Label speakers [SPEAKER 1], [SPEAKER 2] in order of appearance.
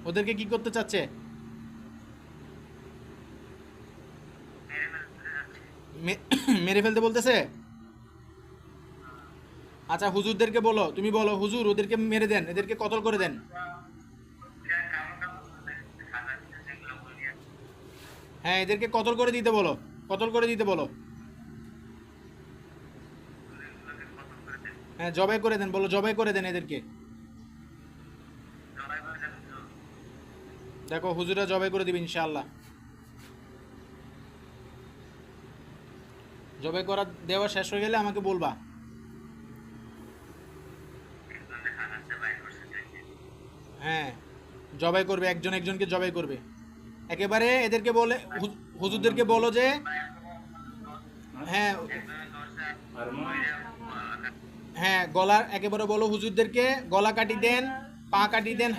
[SPEAKER 1] ওদেরকে কি করতে চাচ্ছে? মে- মেরে ফেলতে বলতেছে। আচ্ছা হুজুরদেরকে বলো, তুমি বলো হুজুর ওদেরকে মেরে দেন, এদেরকে কতল করে দেন। হ্যাঁ এদেরকে কতল করে দিতে বলো, কতল করে দিতে বলো। হ্যাঁ জবাই করে দেন, বলো জবাই করে দেন এদেরকে। দেখো হুজুরা জবাই করে দিবে ইনশাআল্লাহ। জবাই করা দেওয়া শেষ হয়ে গেলে আমাকে বলবা। হ্যাঁ জবাই করবে, একজন একজনকে জবাই করবে একেবারে। এদেরকে বলে হুজুরদেরকে বলো যে হ্যাঁ, হ্যাঁ গলার একেবারে বলো হুজুরদেরকে গলা কাটি দেন, পা কাটি দেন,